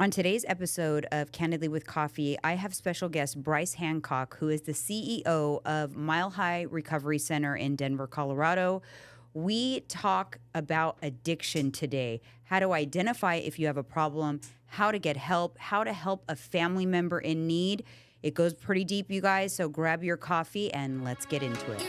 On today's episode of Candidly with Coffee, I have special guest Brice Hancock, who is the CEO of Mile High Recovery Center in Denver, Colorado. We talk about addiction today, how to identify if you have a problem, how to get help, how to help a family member in need. It goes pretty deep, you guys, so grab your coffee and let's get into it.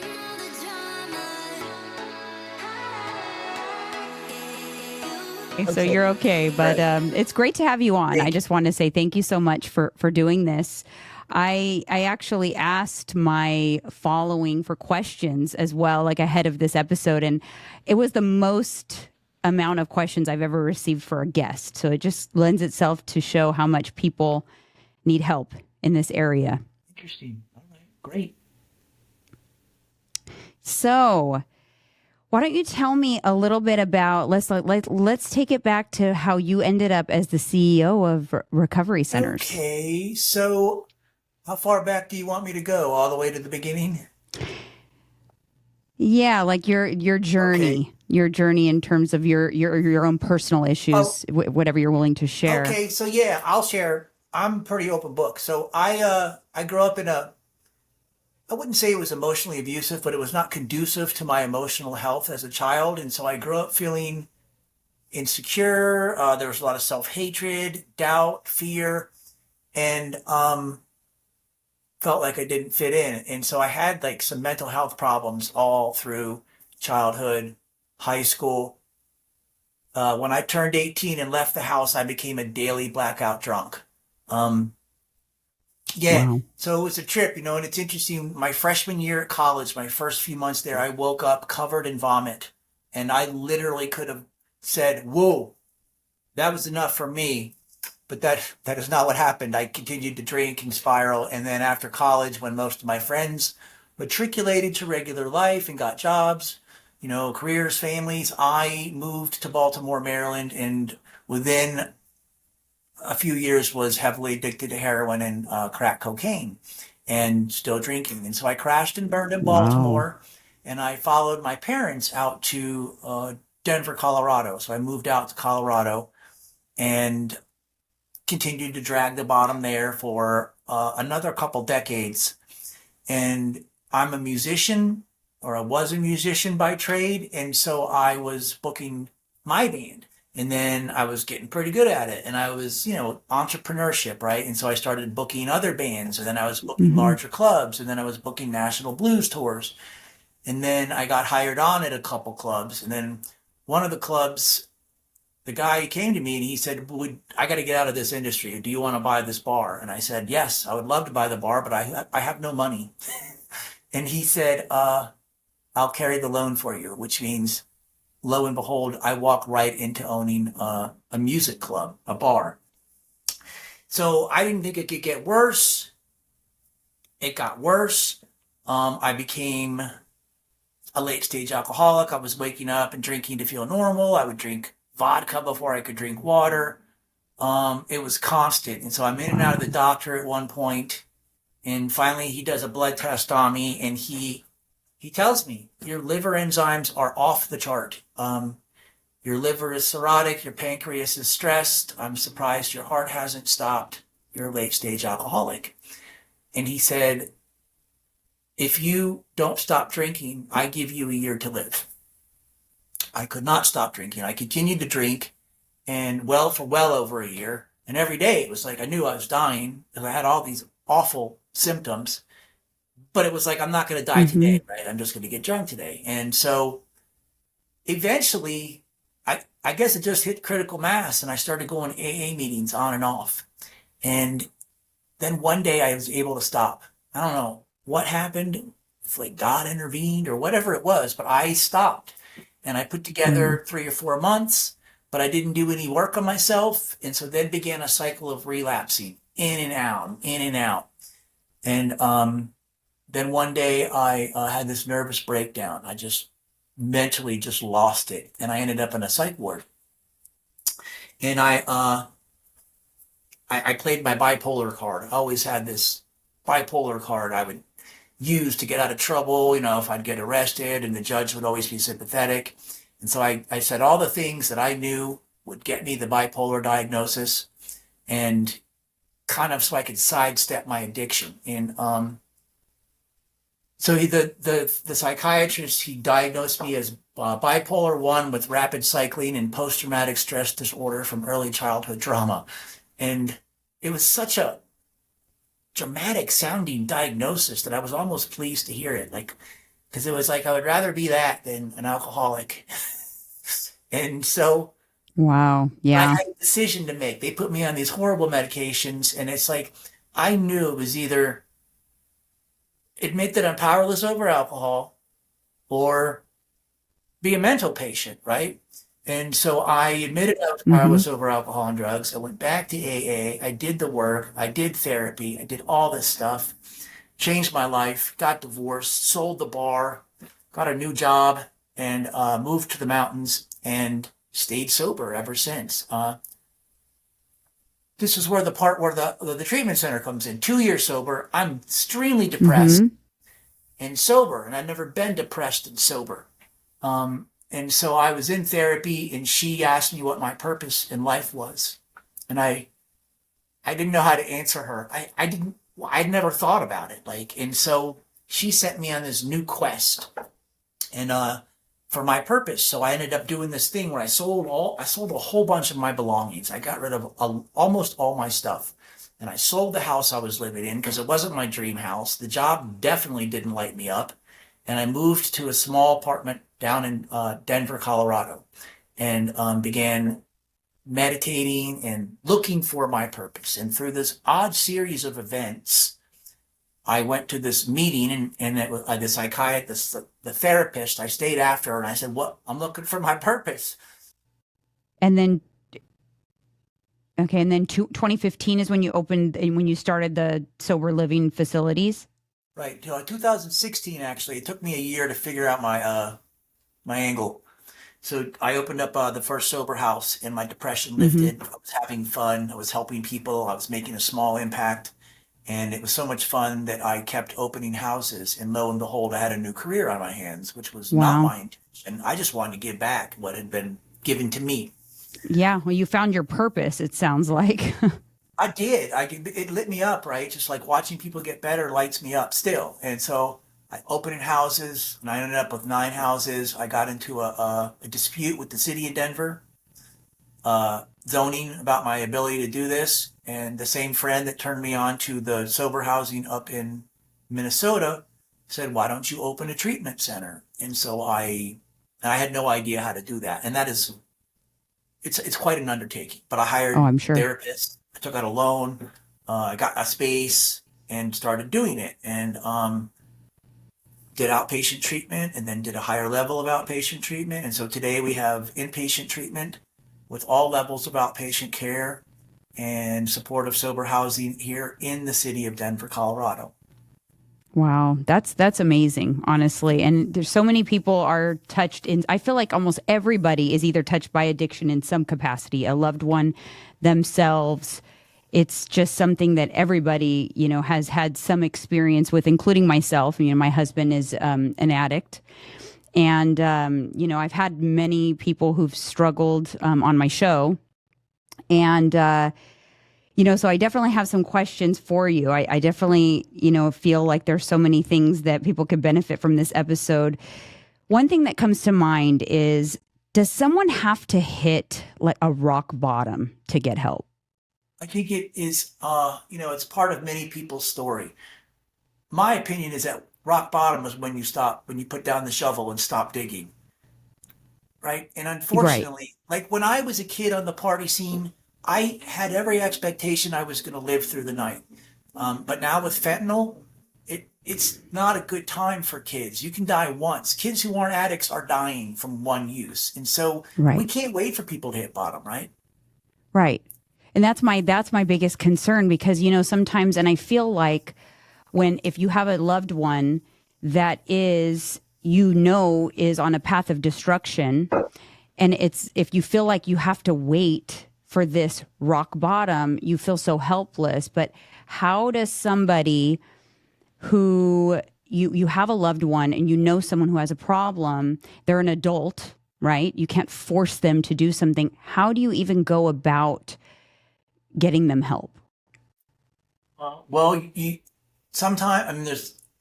So you're okay, but it's great to have you on. I just want to say thank you so much for doing this. I actually asked my following for questions as well, like ahead of this episode, and it was the most amount of questions I've ever received for a guest. So it just lends itself to show how much people need help in this area. Interesting. All right, great. So why don't you tell me a little bit about, let's take it back to how you ended up as the CEO of recovery centers. Okay, so how far back do you want me to go? All the way to the beginning? Yeah, like your journey, your journey in terms of your own personal issues, whatever you're willing to share. Okay, so yeah, I'll share. I'm a pretty open book. So I grew up in I wouldn't say it was emotionally abusive, but it was not conducive to my emotional health as a child. And so I grew up feeling insecure. There was a lot of self-hatred, doubt, fear, and felt like I didn't fit in. And so I had like some mental health problems all through childhood, high school. When I turned 18 and left the house, I became a daily blackout drunk. Yeah. Wow. So it was a trip, and it's interesting. My freshman year at college, my first few months there, I woke up covered in vomit. And I literally could have said, whoa, that was enough for me. But that is not what happened. I continued to drink and spiral. And then after college, when most of my friends matriculated to regular life and got jobs, careers, families, I moved to Baltimore, Maryland, and within a few years was heavily addicted to heroin and crack cocaine and still drinking. And so I crashed and burned in Baltimore, and I followed my parents out to Denver, Colorado. So I moved out to Colorado and continued to drag the bottom there for another couple decades. And I'm a musician, or I was a musician by trade. And so I was booking my band. And then I was getting pretty good at it. And I was, entrepreneurship, right? And so I started booking other bands. And then I was booking larger clubs. And then I was booking national blues tours. And then I got hired on at a couple clubs. And then one of the clubs, the guy came to me and he said, I got to get out of this industry. Do you want to buy this bar? And I said, yes, I would love to buy the bar, but I have no money. And he said, I'll carry the loan for you, which means, lo and behold, I walk right into owning a music club, a bar. So I didn't think it could get worse. It got worse. I became a late stage alcoholic. I was waking up and drinking to feel normal. I would drink vodka before I could drink water. It was constant. And so I'm in and out of the doctor at one point. And finally he does a blood test on me and he tells me, your liver enzymes are off the chart. Your liver is cirrhotic, your pancreas is stressed. I'm surprised your heart hasn't stopped. You're a late stage alcoholic. And he said, if you don't stop drinking, I give you a year to live. I could not stop drinking. I continued to drink and for well over a year. And every day it was like I knew I was dying because I had all these awful symptoms. But it was like, I'm not going to die today, right? I'm just going to get drunk today. And so eventually, I guess it just hit critical mass and I started going AA meetings on and off. And then one day I was able to stop. I don't know what happened, if like God intervened or whatever it was, but I stopped. And I put together 3 or 4 months, but I didn't do any work on myself. And so then began a cycle of relapsing in and out, in and out. And then one day I had this nervous breakdown. I just mentally just lost it. And I ended up in a psych ward. And I played my bipolar card. I always had this bipolar card I would use to get out of trouble, if I'd get arrested, and the judge would always be sympathetic. And so I said all the things that I knew would get me the bipolar diagnosis. and kind of so I could sidestep my addiction. And so the psychiatrist, he diagnosed me as bipolar 1 with rapid cycling and post-traumatic stress disorder from early childhood trauma. And it was such a dramatic sounding diagnosis that I was almost pleased to hear it. Like, because it was like, I would rather be that than an alcoholic. And so Wow. I Yeah. had a decision to make. They put me on these horrible medications, and it's like, I knew it was either admit that I'm powerless over alcohol or be a mental patient, right? And so I admitted I was Mm-hmm. powerless over alcohol and drugs. I went back to AA. I did the work. I did therapy. I did all this stuff, changed my life, got divorced, sold the bar, got a new job, and moved to the mountains and stayed sober ever since. This is where the part where the treatment center comes in. 2 years sober. I'm extremely depressed Mm-hmm. and sober, and I've never been depressed and sober. And so I was in therapy, and she asked me what my purpose in life was, and I didn't know how to answer her. I'd never thought about it. Like, and so she sent me on this new quest, and for my purpose. So I ended up doing this thing where I sold a whole bunch of my belongings. I got rid of almost all my stuff. And I sold the house I was living in because it wasn't my dream house. The job definitely didn't light me up. And I moved to a small apartment down in Denver, Colorado, and began meditating and looking for my purpose. And through this odd series of events, I went to this meeting, and it was the psychiatrist, the therapist. I stayed after her, and I said, "What? I'm looking for my purpose." And then, okay. And then 2015 is when you opened, and when you started the sober living facilities. Right, 2016 actually. It took me a year to figure out my angle. So I opened up the first sober house, and my depression Mm-hmm. lifted. I was having fun. I was helping people. I was making a small impact. And it was so much fun that I kept opening houses. And lo and behold, I had a new career on my hands, which was not Wow. my intention. I just wanted to give back what had been given to me. Yeah. Well, you found your purpose, it sounds like. I did. It lit me up, right? Just like watching people get better lights me up still. And so I opened houses, and I ended up with 9 houses. I got into a dispute with the city of Denver, zoning about my ability to do this. And the same friend that turned me on to the sober housing up in Minnesota said, "Why don't you open a treatment center?" And so I had no idea how to do that. And that is, it's quite an undertaking. But I Oh, hired I'm sure. therapists. I took out a loan. I got a space and started doing it. And did outpatient treatment, and then did a higher level of outpatient treatment. And so today we have inpatient treatment with all levels of outpatient care and supportive sober housing here in the city of Denver, Colorado. Wow, that's amazing, honestly. And there's so many people are touched in. I feel like almost everybody is either touched by addiction in some capacity, a loved one, themselves. It's just something that everybody, has had some experience with, including myself. My husband is an addict. And, I've had many people who've struggled on my show. And, so I definitely have some questions for you. I definitely, feel like there's so many things that people could benefit from this episode. One thing that comes to mind is, does someone have to hit like a rock bottom to get help? I think it is, it's part of many people's story. My opinion is that rock bottom is when you put down the shovel and stop digging. Right. And Right. unfortunately, like when I was a kid on the party scene, I had every expectation I was going to live through the night. But now with fentanyl, it's not a good time for kids. You can die once. Kids who aren't addicts are dying from one use. And so we Right. can't wait for people to hit bottom, right? Right. And that's my biggest concern because, sometimes, and I feel like if you have a loved one that is on a path of destruction, and if you feel like you have to wait for this rock bottom, you feel so helpless. But how does somebody who you have a loved one and someone who has a problem, they're an adult, right? You can't force them to do something. How do you even go about getting them help? Well, you sometimes, I mean,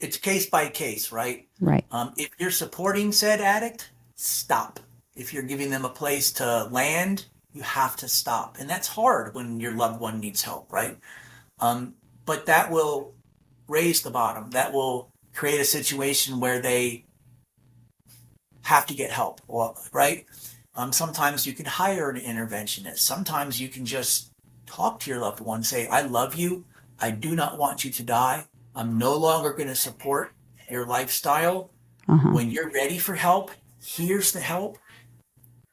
it's case by case, right? Right. If you're supporting said addict, stop. If you're giving them a place to land, you have to stop. And that's hard when your loved one needs help, right? But that will raise the bottom. That will create a situation where they have to get help, right? Sometimes you can hire an interventionist. Sometimes you can just talk to your loved one, say, I love you. I do not want you to die. I'm no longer going to support your lifestyle. When you're ready for help, here's the help.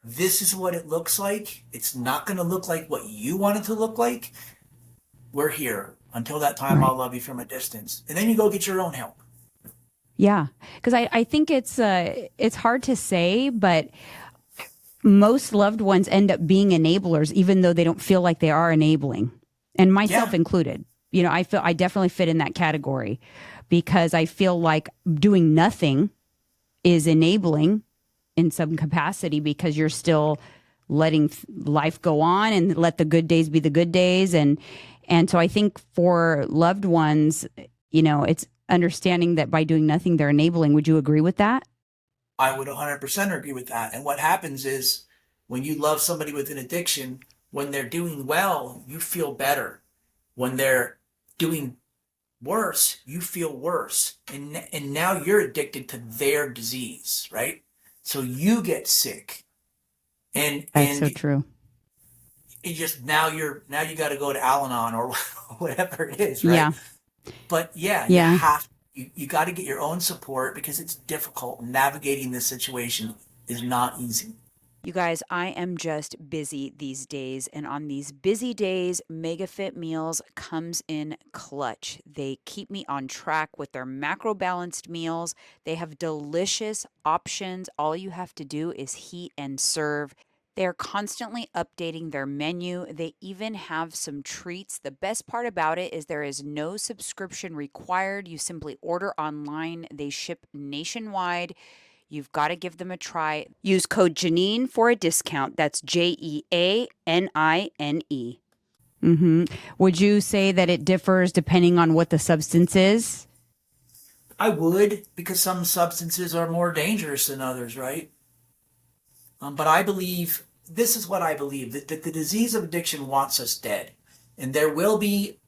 This is what it looks like. It's not going to look like what you want it to look like. We're here. Until that time, I'll love you from a distance. And then you go get your own help. Yeah. Because I think it's hard to say, but most loved ones end up being enablers, even though they don't feel like they are enabling, and myself included. You know, I definitely fit in that category because I feel like doing nothing is enabling in some capacity because you're still letting life go on and let the good days be the good days. And so I think for loved ones, you know, it's understanding that by doing nothing, they're enabling. Would you agree with that? I would 100% agree with that. And what happens is when you love somebody with an addiction, when they're doing well, you feel better. When they're doing worse, you feel worse. And now you're addicted to their disease, right? So you get sick. That's so true. You just now you got to go to Al-Anon or whatever it is, right? Yeah. But you got to get your own support because it's difficult. Navigating this situation is not easy. You guys, I am just busy these days, and on these busy days, MegaFit Meals comes in clutch. They keep me on track with their macro balanced meals. They have delicious options. All you have to do is heat and serve. They're constantly updating their menu. They even have some treats. The best part about it is there is no subscription required. You simply order online. They ship nationwide. You've got to give them a try. Use code Janine for a discount. That's JEANINE. Would you say that it differs depending on what the substance is? I would, because some substances are more dangerous than others, right? But I believe, this is what I believe, that the disease of addiction wants us dead. And there will be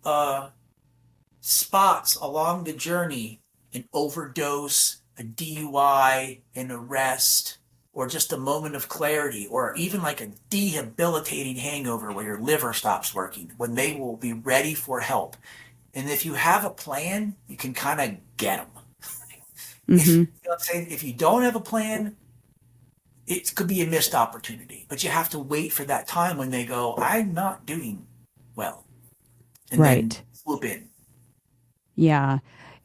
spots along the journey, an overdose, a DUI, an arrest, or just a moment of clarity, or even like a debilitating hangover where your liver stops working, when they will be ready for help. And if you have a plan, you can kind of get them. You know what I'm saying? If you don't have a plan, it could be a missed opportunity. But you have to wait for that time when they go, I'm not doing well. And then swoop in. Yeah.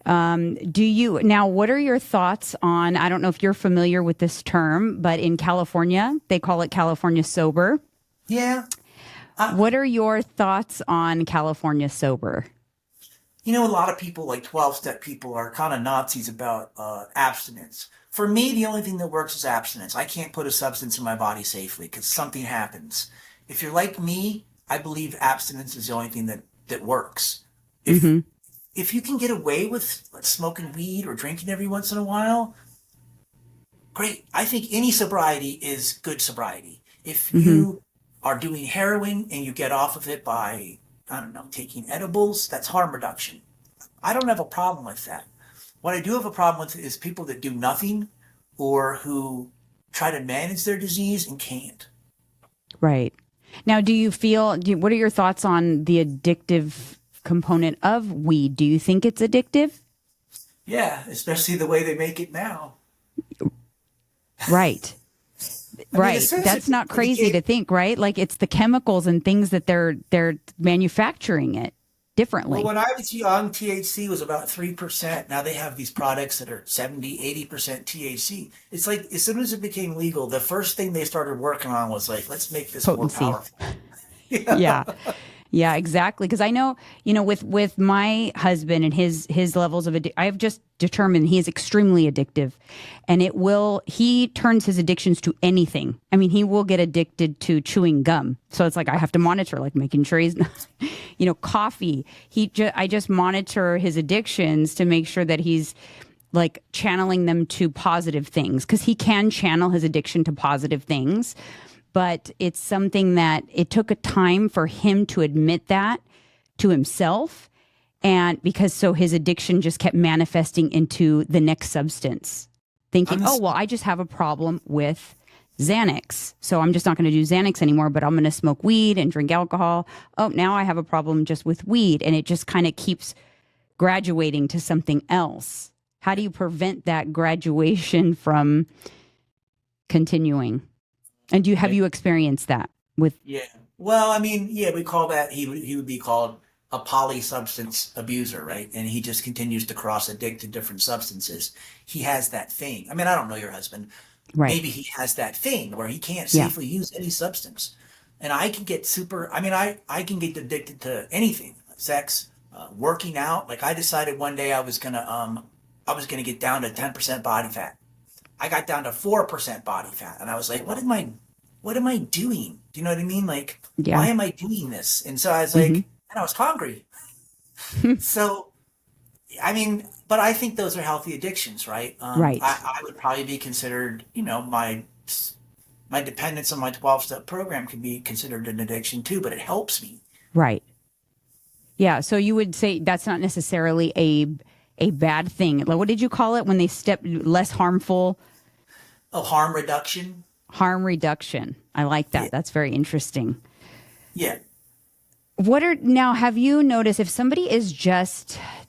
What are your thoughts on, I don't know if you're familiar with this term, but in California, they call it California sober. Yeah. What are your thoughts on California sober? You know, a lot of people, like 12-step people, are kind of Nazis about abstinence. For me, the only thing that works is abstinence. I can't put a substance in my body safely because something happens. If you're like me, I believe abstinence is the only thing that works. If you can get away with smoking weed or drinking every once in a while, great. I think any sobriety is good sobriety. If you are doing heroin and you get off of it by, I don't know, taking edibles, that's harm reduction. I don't have a problem with that. What I do have a problem with is people that do nothing or who try to manage their disease and can't. Right. Now, what are your thoughts on the addictive component of weed? Do you think it's addictive? Yeah, especially the way they make it now. Right. Right. That's not crazy to think, right? Like it's the chemicals and things that they're manufacturing it differently. Well, when I was young, THC was about 3%. Now they have these products that are 70, 80% THC. It's like as soon as it became legal, the first thing they started working on was like, let's make this Potency. more powerful. Yeah. Yeah, exactly. Because I know, with my husband and his levels of I have just determined he is extremely addictive, and he turns his addictions to anything. I mean, he will get addicted to chewing gum. So it's like I have to monitor, like making sure he's not, coffee. I just monitor his addictions to make sure that he's like channeling them to positive things, because he can channel his addiction to positive things. But it's something that it took a time for him to admit that to himself. And so his addiction just kept manifesting into the next substance, thinking, I just have a problem with Xanax. So I'm just not going to do Xanax anymore, but I'm going to smoke weed and drink alcohol. Oh, now I have a problem just with weed. And it just kind of keeps graduating to something else. How do you prevent that graduation from continuing? And have you experienced that with? Yeah. Well, I mean, yeah, we call that, he would be called a polysubstance abuser, right? And he just continues to cross addict to different substances. He has that thing. I mean, I don't know your husband. Right. Maybe he has that thing where he can't safely use any substance. And I can get I can get addicted to anything, sex, working out. Like I decided one day I was gonna get down to 10% body fat. I got down to 4% body fat, and I was like, what am I doing? Do you know what I mean? Like, why am I doing this? And so I was like, and I was hungry. So, I mean, but I think those are healthy addictions, right? Right. I would probably be considered, my dependence on my 12-step program could be considered an addiction too, but it helps me. Right. Yeah. So you would say that's not necessarily a bad thing. Like, what did you call it when they step less harmful? Oh, harm reduction. Harm reduction. I like that. Yeah. That's very interesting. Yeah. Have you noticed if somebody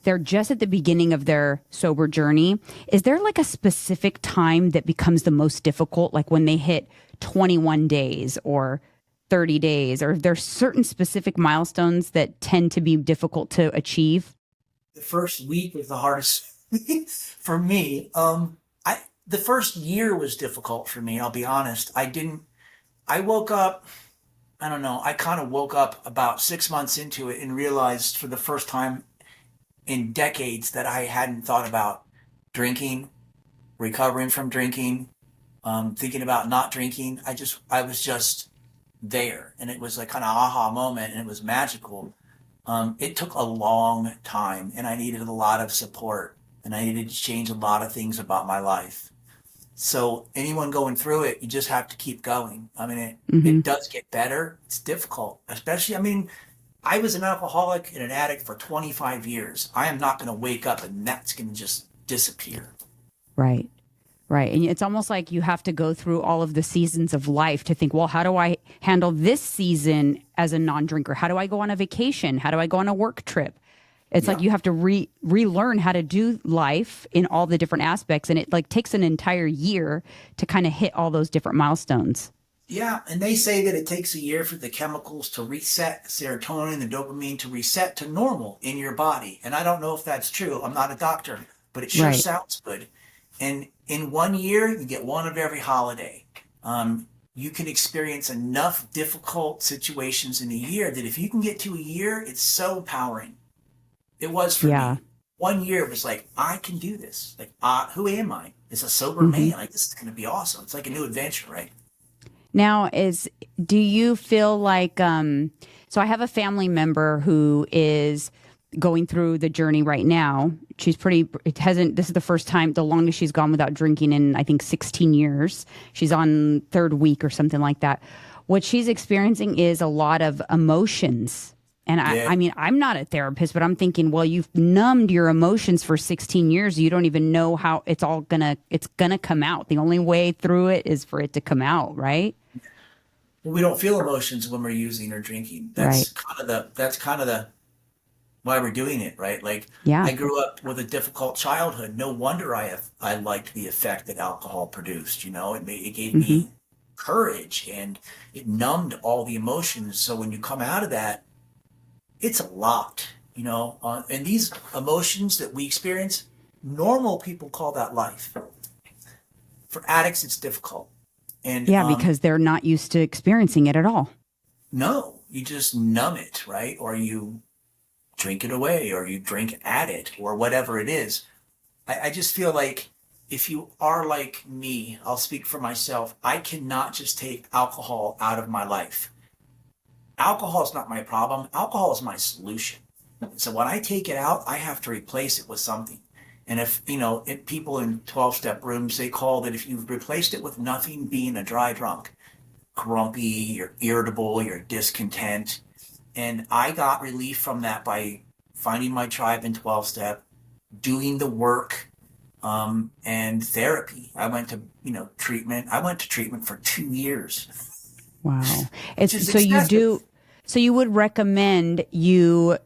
they're just at the beginning of their sober journey, is there like a specific time that becomes the most difficult? Like when they hit 21 days or 30 days, or there's certain specific milestones that tend to be difficult to achieve? The first week was the hardest for me. The first year was difficult for me. I'll be honest. I woke up, I don't know. I kind of woke up about 6 months into it and realized for the first time in decades that I hadn't thought about drinking, recovering from drinking, thinking about not drinking. I was just there, and it was like kind of aha moment, and it was magical. It took a long time, and I needed a lot of support, and I needed to change a lot of things about my life. So anyone going through it, you just have to keep going. I mean, it does get better. It's difficult, especially, I mean, I was an alcoholic and an addict for 25 years. I am not going to wake up and that's going to just disappear. Right. Right. And it's almost like you have to go through all of the seasons of life to think, well, how do I handle this season as a non-drinker? How do I go on a vacation? How do I go on a work trip? It's like you have to relearn how to do life in all the different aspects. And it like takes an entire year to kind of hit all those different milestones. Yeah. And they say that it takes a year for the chemicals to reset, serotonin and dopamine to reset to normal in your body. And I don't know if that's true. I'm not a doctor, but it sure sounds good. And in 1 year, you get one of every holiday. You can experience enough difficult situations in a year that if you can get to a year, it's so empowering. It was for me. 1 year was like, I can do this. Like, who am I? As a sober man, like, this is going to be awesome. It's like a new adventure, right? Now, do you feel like, so I have a family member who is going through the journey right now. This is the first time, the longest she's gone without drinking in, I think, 16 years. She's on third week or something like that. What she's experiencing is a lot of emotions. And I mean, I'm not a therapist, but I'm thinking, well, you've numbed your emotions for 16 years. You don't even know how it's gonna come out. The only way through it is for it to come out, right? Well, we don't feel emotions when we're using or drinking. That's kind of the why we're doing it, right? Like, I grew up with a difficult childhood. No wonder I liked the effect that alcohol produced. You know, it gave me courage and it numbed all the emotions. So when you come out of that, it's a lot, you know, and these emotions that we experience, normal people call that life. For addicts, it's difficult. And because they're not used to experiencing it at all. No. you just numb it, right? Or you drink it away, or you drink at it, or whatever it is. I just feel like if you are like me, I'll speak for myself, I cannot just take alcohol out of my life. Alcohol is not my problem. Alcohol is my solution. So when I take it out, I have to replace it with something. And if, if people in 12-step rooms, they call that if you've replaced it with nothing, being a dry drunk, grumpy, you're irritable, you're discontent. And I got relief from that by finding my tribe in 12-step, doing the work, and therapy. I went to, treatment. I went to treatment for 2 years. Wow. Excessive. So you would recommend you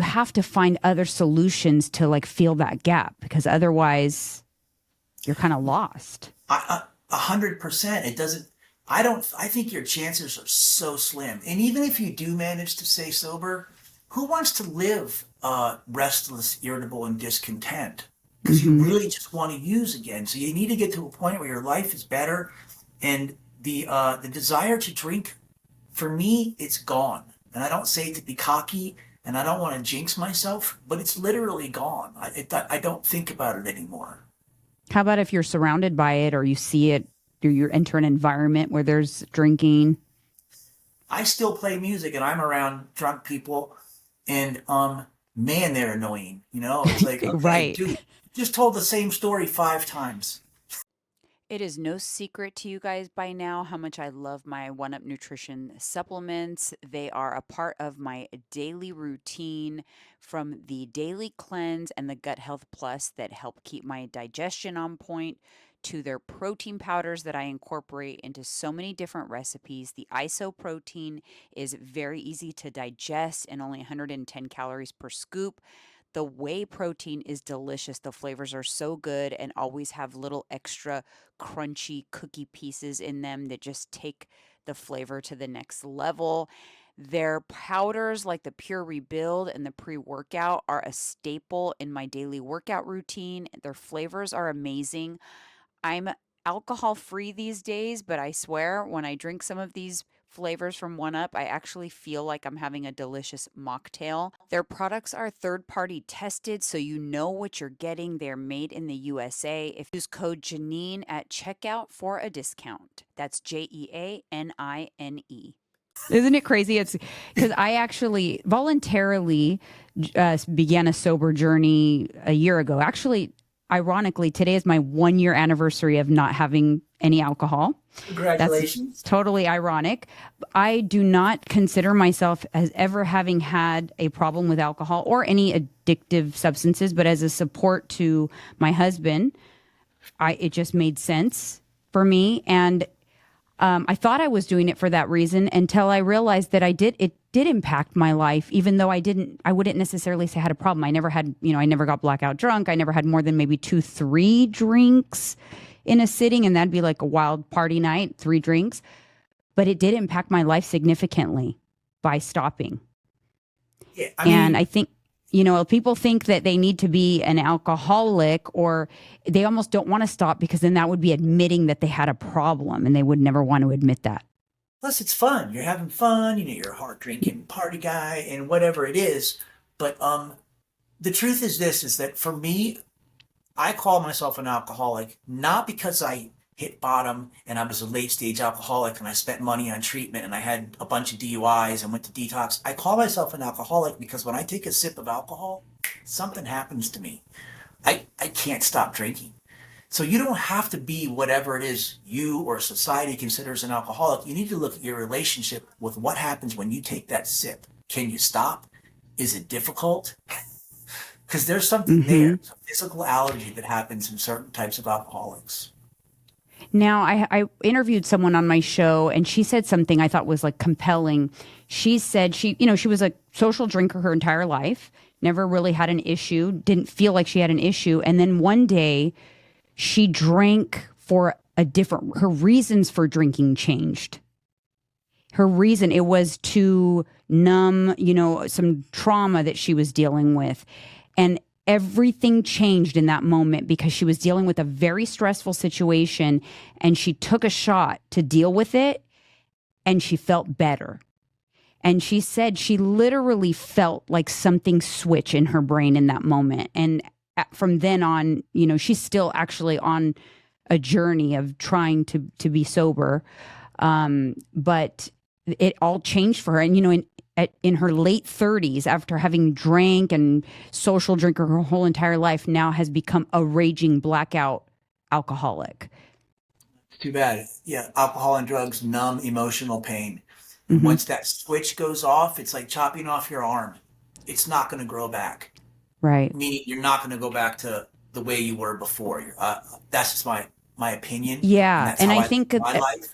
have to find other solutions to like fill that gap, because otherwise you're kind of lost. 100%. It doesn't, I think your chances are so slim. And even if you do manage to stay sober, who wants to live restless, irritable, and discontent? Because you really just want to use again. So you need to get to a point where your life is better. And the desire to drink, for me, it's gone. And I don't say it to be cocky, and I don't want to jinx myself, but it's literally gone. I don't think about it anymore. How about if you're surrounded by it, or you see it, or you enter an environment where there's drinking? I still play music, and I'm around drunk people, and man, they're annoying. It's like, okay, Right. dude, just told the same story 5 times. It is no secret to you guys by now how much I love my 1UP Nutrition supplements. They are a part of my daily routine, from the daily cleanse and the Gut Health Plus that help keep my digestion on point, to their protein powders that I incorporate into so many different recipes. The ISO protein is very easy to digest and only 110 calories per scoop. The whey protein is delicious. The flavors are so good and always have little extra crunchy cookie pieces in them that just take the flavor to the next level. Their powders, like the Pure Rebuild and the pre-workout, are a staple in my daily workout routine. Their flavors are amazing. I'm alcohol free these days, but I swear when I drink some of these flavors from 1UP, I actually feel like I'm having a delicious mocktail. Their products are third party tested, so you know what you're getting. They're made in the USA. If you use code Janine at checkout for a discount. That's JEANINE. Isn't it crazy? It's because I actually voluntarily began a sober journey a year ago. Actually, ironically, today is my 1-year anniversary of not having any alcohol. Congratulations. That's totally ironic. I do not consider myself as ever having had a problem with alcohol or any addictive substances, but as a support to my husband, it just made sense for me. And I thought I was doing it for that reason until I realized that it did impact my life, even though I wouldn't necessarily say I had a problem. I never had, I never got blackout drunk. I never had more than maybe 2-3 drinks in a sitting, and that'd be like a wild party night, 3 drinks. But it did impact my life significantly by stopping. Yeah, I think, people think that they need to be an alcoholic, or they almost don't want to stop, because then that would be admitting that they had a problem, and they would never want to admit that. plus it's fun. You're having fun. You're a hard drinking party guy and whatever it is. But the truth is this: is that for me, I call myself an alcoholic not because I hit bottom and I was a late stage alcoholic and I spent money on treatment and I had a bunch of DUIs and went to detox. I call myself an alcoholic because when I take a sip of alcohol, something happens to me. I can't stop drinking. So you don't have to be whatever it is you or society considers an alcoholic. You need to look at your relationship with what happens when you take that sip. Can you stop? Is it difficult? Because there's something there, some physical allergy that happens in certain types of alcoholics. Now, I interviewed someone on my show, and she said something I thought was like compelling. She said she was a social drinker her entire life, never really had an issue, didn't feel like she had an issue. And then one day she drank for her reasons for drinking changed. Her reason, it was to numb, some trauma that she was dealing with. And everything changed in that moment because she was dealing with a very stressful situation, and she took a shot to deal with it, and she felt better. And she said she literally felt like something switch in her brain in that moment. And from then on, she's still actually on a journey of trying to be sober. But it all changed for her. And, in her late 30s, after having drank and social drinker her whole entire life, now has become a raging blackout alcoholic. It's too bad. Yeah, alcohol and drugs numb emotional pain. And once that switch goes off, it's like chopping off your arm. It's not going to grow back. Right. Meaning you're not going to go back to the way you were before. That's just my opinion. Yeah, and I think my life.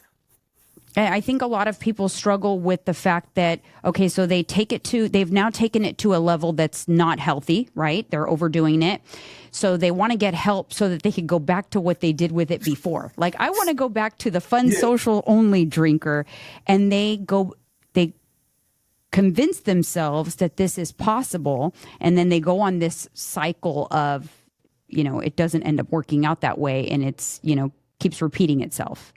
I think a lot of people struggle with the fact that, okay, so they've now taken it to a level that's not healthy, right? They're overdoing it. So they want to get help so that they can go back to what they did with it before. Like, I want to go back to the fun, social only drinker. And they convince themselves that this is possible. And then they go on this cycle of, it doesn't end up working out that way. And it's, keeps repeating itself.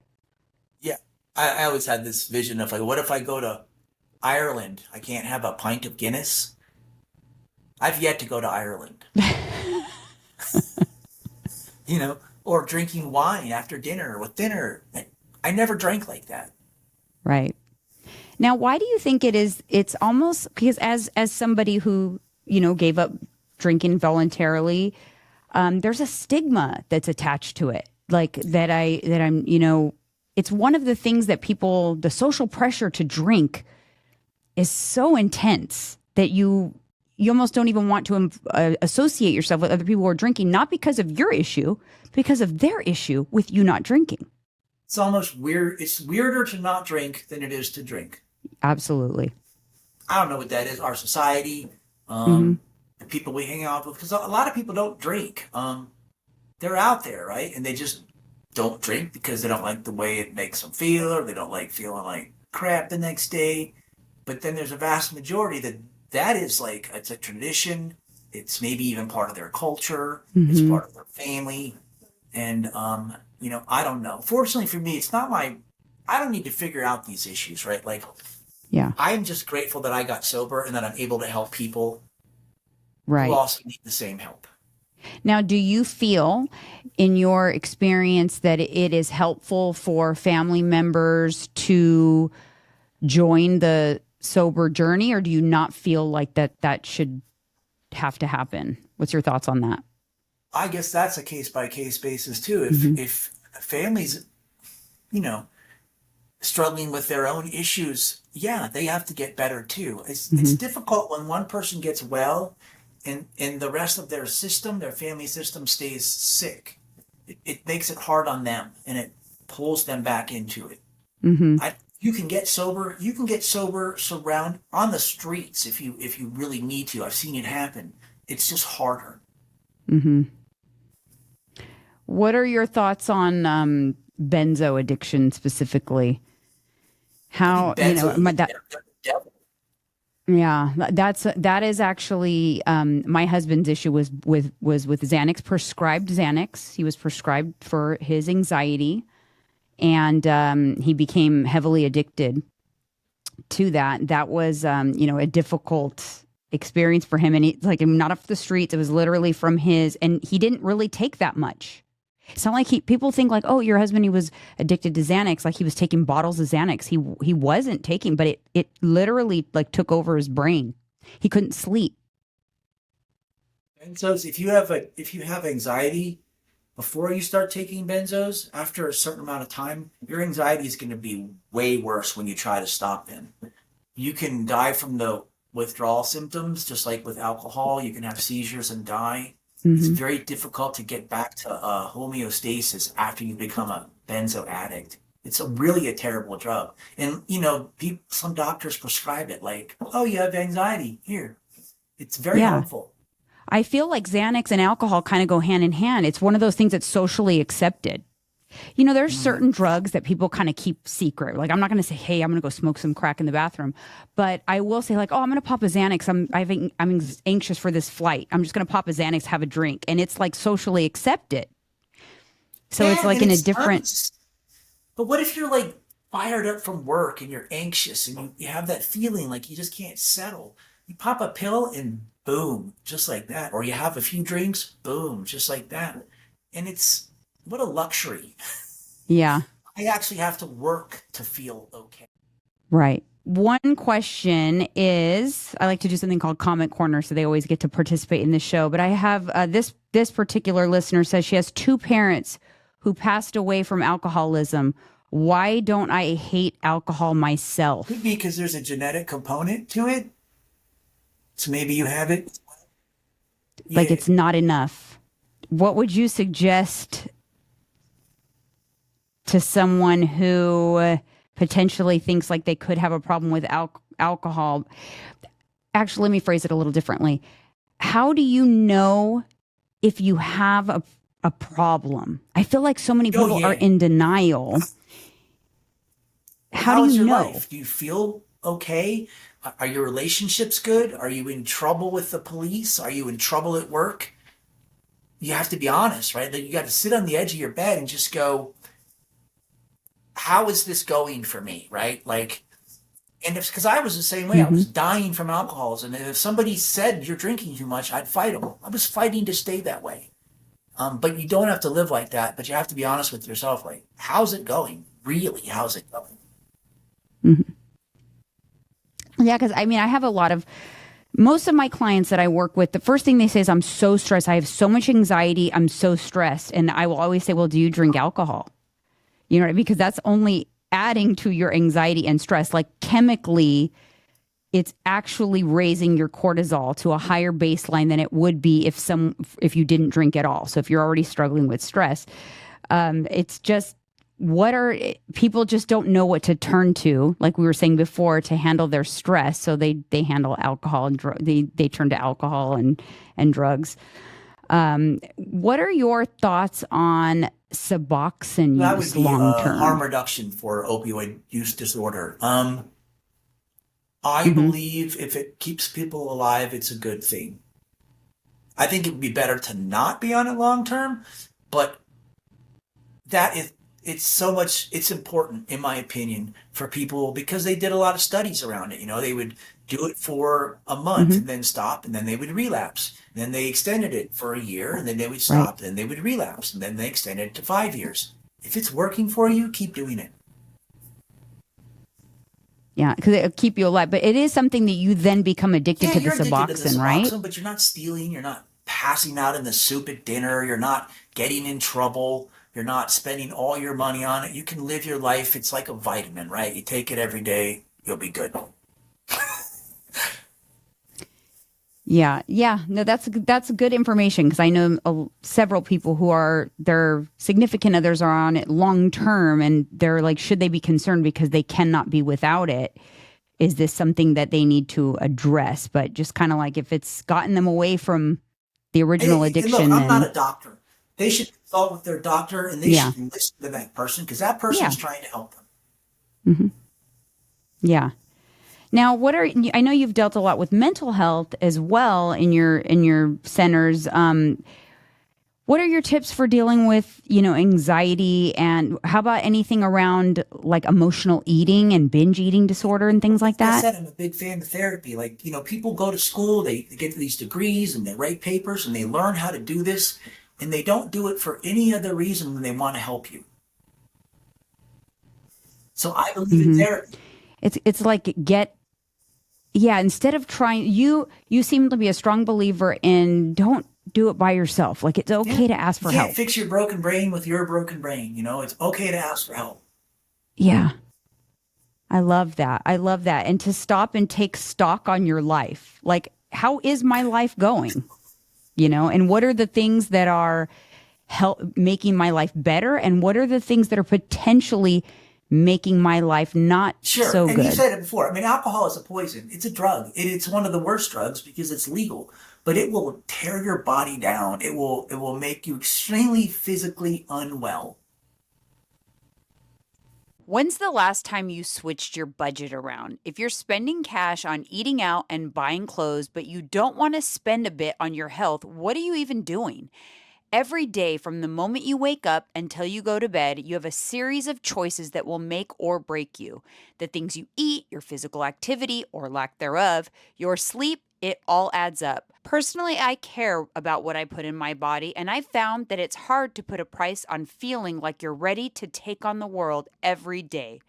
I always had this vision of like, what if I go to Ireland? I can't have a pint of Guinness. I've yet to go to Ireland. Or drinking wine after dinner with dinner. I never drank like that. Right. Now, why do you think it is? It's almost because as somebody who, gave up drinking voluntarily, there's a stigma that's attached to it. Like I'm, it's one of the things that the social pressure to drink is so intense that you almost don't even want to associate yourself with other people who are drinking, not because of your issue, because of their issue with you not drinking. It's almost weird. It's weirder to not drink than it is to drink. Absolutely. I don't know what that is. Our society, the people we hang out with, because a lot of people don't drink. They're out there, right? And they just don't drink because they don't like the way it makes them feel, or they don't like feeling like crap the next day. But then there's a vast majority that is like, it's a tradition. It's maybe even part of their culture. It's part of their family. And, I don't know. Fortunately for me, I don't need to figure out these issues, right? Like, yeah, I'm just grateful that I got sober and that I'm able to help people who also need the same help. Now, do you feel in your experience that it is helpful for family members to join the sober journey, or do you not feel like that should have to happen? What's your thoughts on that? I guess that's a case-by-case basis too. If families, struggling with their own issues, they have to get better too. It's difficult when one person gets well and the rest of their family system stays sick. It makes it hard on them, and it pulls them back into it. You can get sober. You can get sober on the streets if you really need to. I've seen it happen. It's just harder. What are your thoughts on benzo addiction specifically? How that is actually my husband's issue was with Xanax, prescribed Xanax. He was prescribed for his anxiety, and he became heavily addicted to that. That was a difficult experience for him, and he's like, not off the streets. It was literally from and he didn't really take that much. It's not like people think like, oh, your husband, he was addicted to Xanax, like he was taking bottles of Xanax. He wasn't taking, but it literally like took over his brain. He couldn't sleep. Benzos, if you have anxiety before you start taking benzos, after a certain amount of time, your anxiety is going to be way worse when you try to stop them. You can die from the withdrawal symptoms, just like with alcohol. You can have seizures and die. It's very difficult to get back to homeostasis after you become a benzo addict. It's really a terrible drug. And, some doctors prescribe it like, oh, you have anxiety. Here. It's very helpful. I feel like Xanax and alcohol kind of go hand in hand. It's one of those things that's socially accepted. There's certain drugs that people kind of keep secret. Like, I'm not going to say, hey, I'm going to go smoke some crack in the bathroom. But I will say, like, oh, I'm going to pop a Xanax. I'm anxious for this flight. I'm just going to pop a Xanax, have a drink. And it's like socially accepted. So it's like in a different. Nice. But what if you're like fired up from work and you're anxious and you have that feeling like you just can't settle. You pop a pill and boom, just like that. Or you have a few drinks, boom, just like that. And it's what a luxury. Yeah. I actually have to work to feel okay. Right. One question is, I like to do something called Comment Corner, so they always get to participate in the show. But I have this particular listener says she has two parents who passed away from alcoholism. Why don't I hate alcohol myself? Could be because there's a genetic component to it. So maybe you have it. Like Yeah. it's not enough. What would you suggest to someone who potentially thinks like they could have a problem with alcohol? Actually, let me phrase it a little differently. How do you know if you have a problem? I feel like so many people are in denial. How do is you your know? life? Do you feel okay? Are your relationships good? Are you in trouble with the police? Are you in trouble at work? You have to be honest, right? Like you got to sit on the edge of your bed and just go, how is this going for me, right? Like, and it's because I was the same way. I was dying from alcoholism. And if somebody said you're drinking too much, I'd fight them. I was fighting to stay that way. But you don't have to live like that. But you have to be honest with yourself. Like, how's it going? Really, how's it going? Yeah, because I mean, I have most of my clients that I work with, the first thing they say is, I'm so stressed. I have so much anxiety. I'm so stressed. And I will always say, well, do you drink alcohol? You know, because that's only adding to your anxiety and stress. Like chemically, it's actually raising your cortisol to a higher baseline than it would be if you didn't drink at all. So if you're already struggling with stress, it's just people just don't know what to turn to, like we were saying before, to handle their stress. So they handle alcohol and they turn to alcohol and drugs. What are your thoughts on Suboxone That would use be long term? harm reduction for opioid use disorder. I believe if it keeps people alive, it's a good thing. I think it would be better to not be on it long term, but it's important, in my opinion, for people because they did a lot of studies around it. You know, they would do it for a month and then stop, and then they would relapse. And then they extended it for a year, and then they would stop, and then they would relapse, and then they extended it to 5 years. If it's working for you, keep doing it. Yeah, because it'll keep you alive. But it is something that you then become addicted to the you're addicted Suboxone, right? But you're not stealing. You're not passing out in the soup at dinner. You're not getting in trouble. You're not spending all your money on it. You can live your life. It's like a vitamin, right? You take it every day, you'll be good. Yeah. No, that's good information, because I know several people who their significant others are on it long term, and they're like, should they be concerned because they cannot be without it? Is this something that they need to address? But just kind of like if it's gotten them away from the original addiction. Look, I'm not a doctor. They should consult with their doctor, and they should listen to that person because that person is trying to help them. Yeah. Now, I know you've dealt a lot with mental health as well in your centers. What are your tips for dealing with, anxiety, and how about anything around like emotional eating and binge eating disorder and things like that? Like I said, I'm a big fan of therapy. Like, people go to school, they get these degrees and they write papers and they learn how to do this, and they don't do it for any other reason than they want to help you. So I believe in therapy. It's like instead of trying, you seem to be a strong believer in don't do it by yourself. Like it's okay to ask for help. You can't fix your broken brain with your broken brain. It's okay to ask for help. Yeah. I love that. And to stop and take stock on your life. Like, how is my life going? And what are the things that are making my life better? And what are the things that are potentially making my life not so good? And you said it before. I mean, alcohol is a poison. It's a drug. It's one of the worst drugs because it's legal, but it will tear your body down. It will make you extremely physically unwell. When's the last time you switched your budget around? If you're spending cash on eating out and buying clothes, but you don't want to spend a bit on your health, what are you even doing? Every day, from the moment you wake up until you go to bed, you have a series of choices that will make or break you. The things you eat, your physical activity or lack thereof, your sleep, it all adds up. Personally, I care about what I put in my body, and I found that it's hard to put a price on feeling like you're ready to take on the world every day.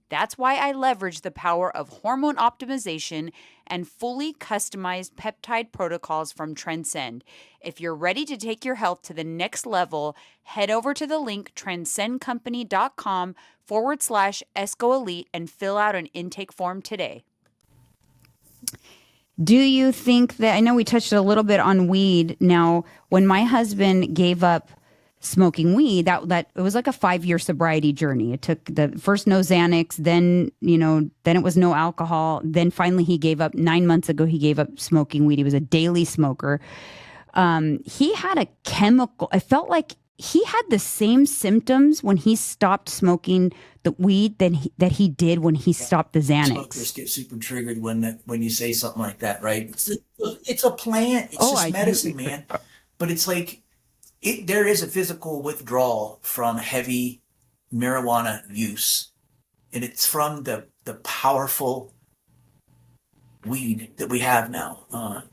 That's why I leverage the power of hormone optimization and fully customized peptide protocols from Transcend. If you're ready to take your health to the next level, head over to the link transcendcompany.com/ESCOElite and fill out an intake form today. Do you think that, I know we touched a little bit on weed. Now, when my husband gave up smoking weed, that it was like a 5-year sobriety journey. It took the first no Xanax, then it was no alcohol, then finally he gave up. 9 months ago he gave up smoking weed. He was a daily smoker. He had a chemical, I felt like he had the same symptoms when he stopped smoking the weed that he did when he stopped the Xanax. Smokers get super triggered when you say something like that, right? It's a plant. It's just medicine, man. But it's like there is a physical withdrawal from heavy marijuana use, and it's from the powerful weed that we have now.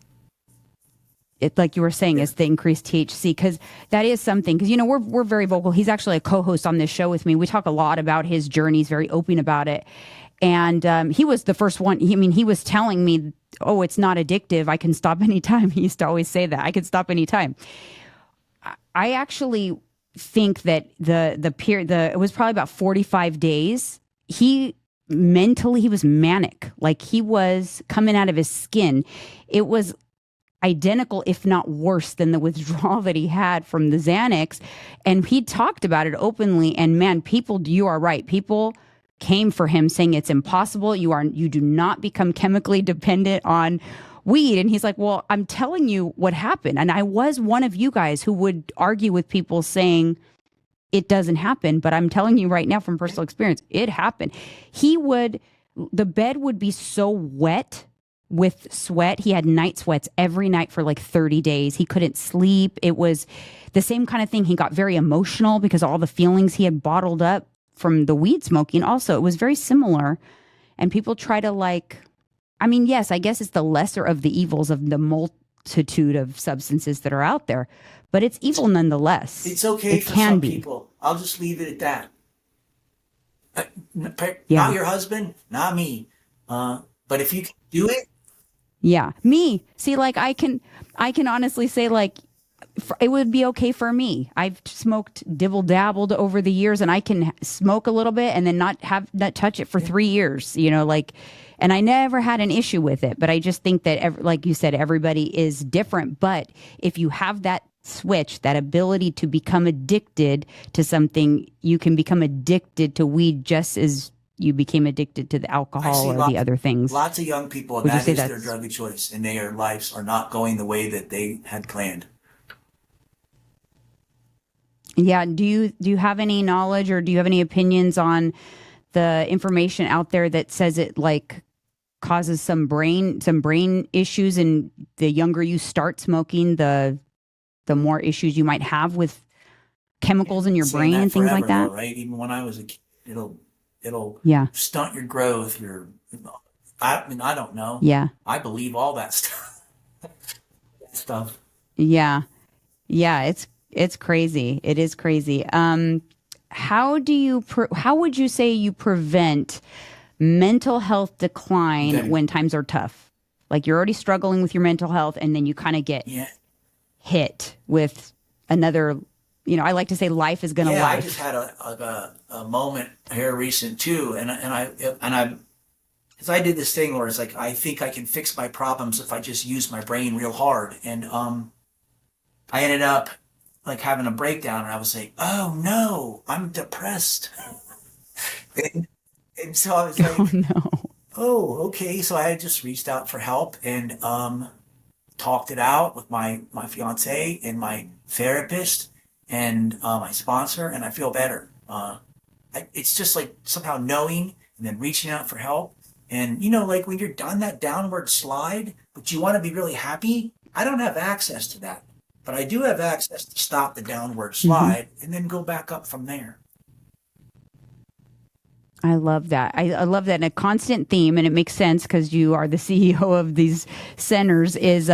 It, like you were saying, is the increased THC, because that is something, because we're very vocal. He's actually a co-host on this show with me. We talk a lot about his journey. He's very open about it, and he was the first one. He was telling me, "Oh, it's not addictive. I can stop anytime." He used to always say that, I could stop anytime. I actually think that the period, it was probably about 45 days. He was manic, like he was coming out of his skin. It was identical, if not worse, than the withdrawal that he had from the Xanax. And he talked about it openly. And man, you are right. People came for him saying it's impossible. You do not become chemically dependent on weed. And he's like, well, I'm telling you what happened. And I was one of you guys who would argue with people saying it doesn't happen. But I'm telling you right now from personal experience, it happened. The bed would be so wet with sweat. He had night sweats every night for like 30 days. He couldn't sleep. It was the same kind of thing. He got very emotional because all the feelings he had bottled up from the weed smoking. Also, it was very similar. And people try to yes, I guess it's the lesser of the evils of the multitude of substances that are out there, but it's evil nonetheless. It's okay for some people. I'll just leave it at that. Not your husband, not me. But if you can do it. Yeah, me. See, like I can honestly say, like, it would be okay for me. I've smoked dibble dabbled over the years, and I can smoke a little bit and then not touch it for 3 years. And I never had an issue with it. But I just think that, like you said, everybody is different. But if you have that switch, that ability to become addicted to something, you can become addicted to weed just as you became addicted to the alcohol or the other things. Lots of young people, that is their drug of choice, and their lives are not going the way that they had planned. Yeah. Do you have any knowledge, or do you have any opinions on the information out there that says it like causes some brain issues, and the younger you start smoking, the more issues you might have with chemicals in your brain and things like that? Though, right? Even when I was a kid, it'll stunt your growth. I don't know. Yeah. I believe all that stuff. Yeah. Yeah. It's crazy. It is crazy. How would you say you prevent mental health decline when times are tough? Like you're already struggling with your mental health, and then you kind of get hit with another, I like to say life is going to life. I just had a moment here recent too. And I did this thing where it's like, I think I can fix my problems if I just use my brain real hard. And, I ended up like having a breakdown, and I was like, oh no, I'm depressed. and so I was like, oh no. Oh, okay. So I just reached out for help and, talked it out with my fiance and my therapist and my sponsor, and I feel better. It's just like somehow knowing and then reaching out for help. And, like when you're on that downward slide, but you want to be really happy, I don't have access to that. but I do have access to stop the downward slide and then go back up from there. I love that. I love that. And a constant theme, and it makes sense because you are the CEO of these centers, is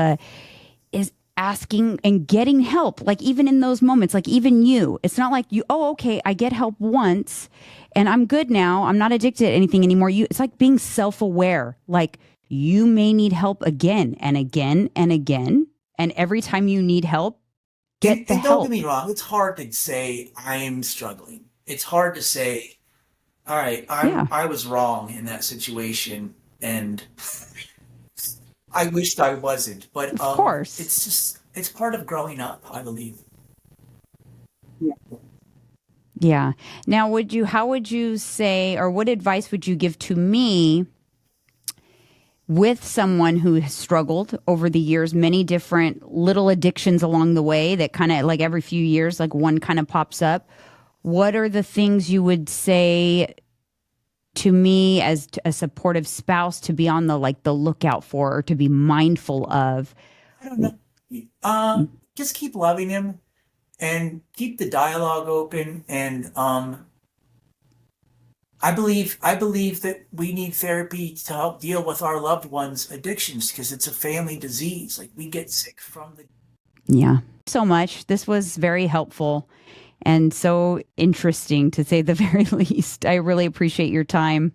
asking and getting help. Like even in those moments, like even you, it's not like you, oh, okay, I get help once and I'm good now. I'm not addicted to anything anymore. It's like being self-aware. Like you may need help again and again and again. And every time you need help, get the and help. Don't get me wrong. It's hard to say I'm struggling. It's hard to say, all right, I was wrong in that situation. And I wished I wasn't, but Of course. it's part of growing up, I believe. Yeah. Now, how would you say, or what advice would you give to me with someone who has struggled over the years, many different little addictions along the way that kind of like every few years, like one kind of pops up? What are the things you would say to me as a supportive spouse to be on the lookout for, or to be mindful of? I don't know. Just keep loving him and keep the dialogue open. And I believe that we need therapy to help deal with our loved ones' addictions because it's a family disease. Like we get sick from the. Yeah. So much. This was very helpful and so interesting, to say the very least. I really appreciate your time.